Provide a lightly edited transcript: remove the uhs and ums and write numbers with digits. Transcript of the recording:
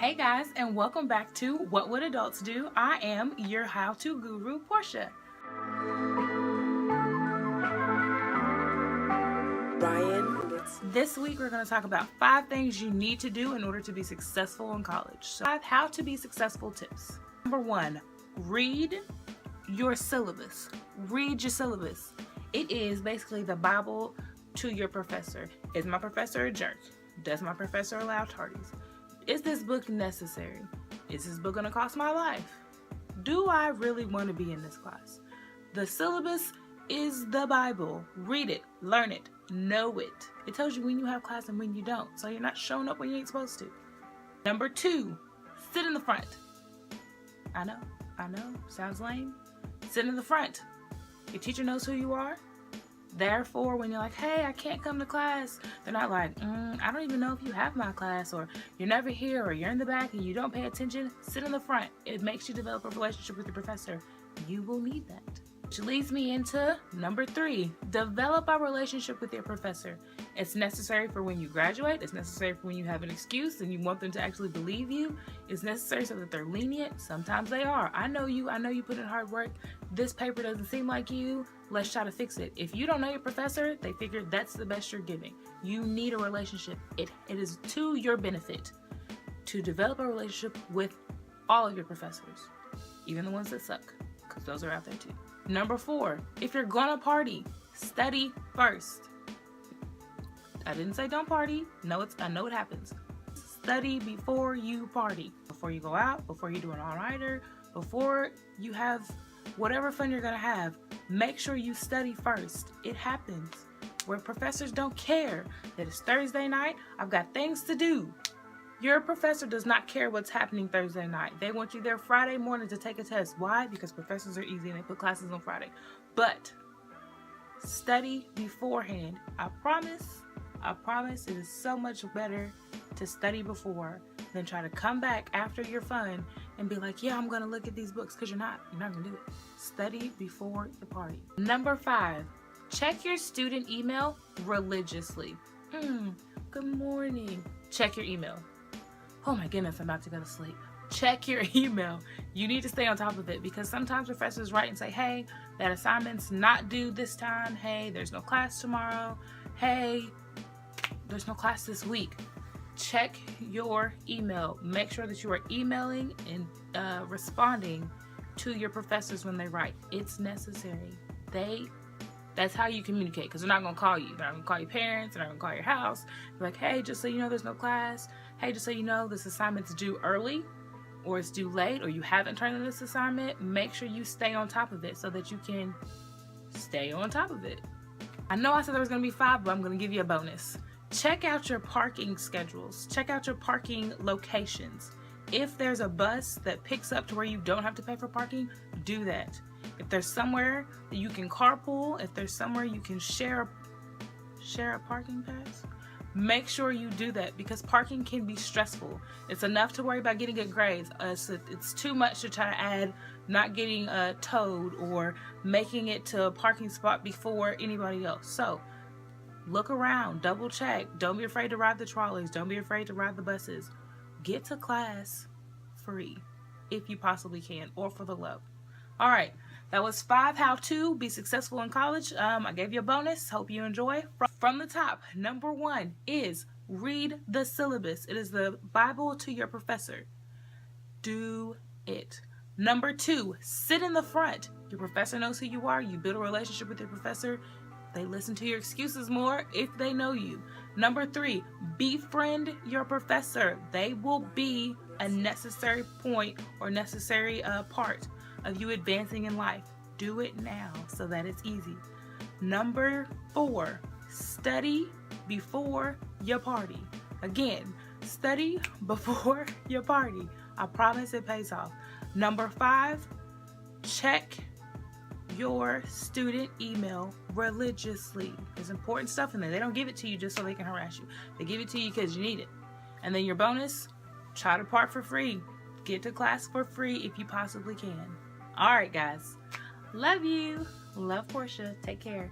Hey guys, and welcome back to What Would Adults Do? I am your how-to guru, Portia. This week we're going to talk about 5 things you need to do in order to be successful in college. So 5 how to be successful tips. Number 1, read your syllabus. Read your syllabus. It is basically the Bible to your professor. Is my professor a jerk? Does my professor allow tardies? Is this book necessary? Is this book going to cost my life? Do I really want to be in this class? The syllabus is the Bible. Read it, learn it, know it. It tells you when you have class and when you don't, so you're not showing up when you ain't supposed to. Number 2, sit in the front. I know, sounds lame. Sit in the front. Your teacher knows who you are. Therefore, when you're like, hey, I can't come to class, they're not like, I don't even know if you have my class, or you're never here, or you're in the back and you don't pay attention. Sit in the front. It makes you develop a relationship with your professor. You will need that. Which leads me into number 3, develop a relationship with your professor. It's necessary for when you graduate. It's necessary for when you have an excuse and you want them to actually believe you. It's necessary so that they're lenient. Sometimes they are. I know you put in hard work. This paper doesn't seem like you. Let's try to fix it. If you don't know your professor, they figure that's the best you're giving. You need a relationship. It is to your benefit to develop a relationship with all of your professors, even the ones that suck, because those are out there too. Number 4, if you're gonna party, study first. I didn't say don't party. I know it happens. Study before you party. Before you go out, before you do an all-nighter, before you have whatever fun you're gonna have, make sure you study first. It happens where professors don't care that it's Thursday night, I've got things to do. Your professor does not care what's happening Thursday night. They want you there Friday morning to take a test. Why? Because professors are easy and they put classes on Friday. But study beforehand. I promise it is so much better to study before than try to come back after your fun and be like, yeah, I'm going to look at these books, because you're not going to do it. Study before the party. Number 5, check your student email religiously. Good morning. Check your email. Oh my goodness, I'm about to go to sleep. Check your email. You need to stay on top of it, because sometimes professors write and say, hey, that assignment's not due this time. Hey, there's no class tomorrow. Hey, there's no class this week. Check your email. Make sure that you are emailing and responding to your professors when they write. It's necessary. That's how you communicate, because they're not going to call you. They're not going to call your parents. They're not going to call your house. They're like, hey, just so you know, there's no class. Hey, just so you know, this assignment's due early, or it's due late, or you haven't turned in this assignment. Make sure you stay on top of it so that you can stay on top of it. I know I said there was going to be 5, but I'm going to give you a bonus. Check out your parking schedules. Check out your parking locations. If there's a bus that picks up to where you don't have to pay for parking, do that. If there's somewhere that you can carpool, if there's somewhere you can share a parking pass, make sure you do that, because parking can be stressful. It's enough to worry about getting good grades. It's too much to try to add not getting towed or making it to a parking spot before anybody else. So look around, double check. Don't be afraid to ride the trolleys. Don't be afraid to ride the buses. Get to class free if you possibly can, or for the low. All right, that was 5 how to be successful in college. I gave you a bonus. Hope you enjoy. From the top, number 1 is read the syllabus. It is the Bible to your professor. Do it. Number 2, sit in the front. Your professor knows who you are. You build a relationship with your professor. They listen to your excuses more if they know you. Number 3, befriend your professor. They will be a necessary point or necessary part of you advancing in life. Do it now so that it's easy. Number 4, study before your party. Again, study before your party. I promise it pays off. Number 5, check your student email religiously. There's important stuff in there. They don't give it to you just so they can harass you. They give it to you because you need it. And then your bonus, try to park for free. Get to class for free if you possibly can. All right, guys. Love you. Love Portia. Take care.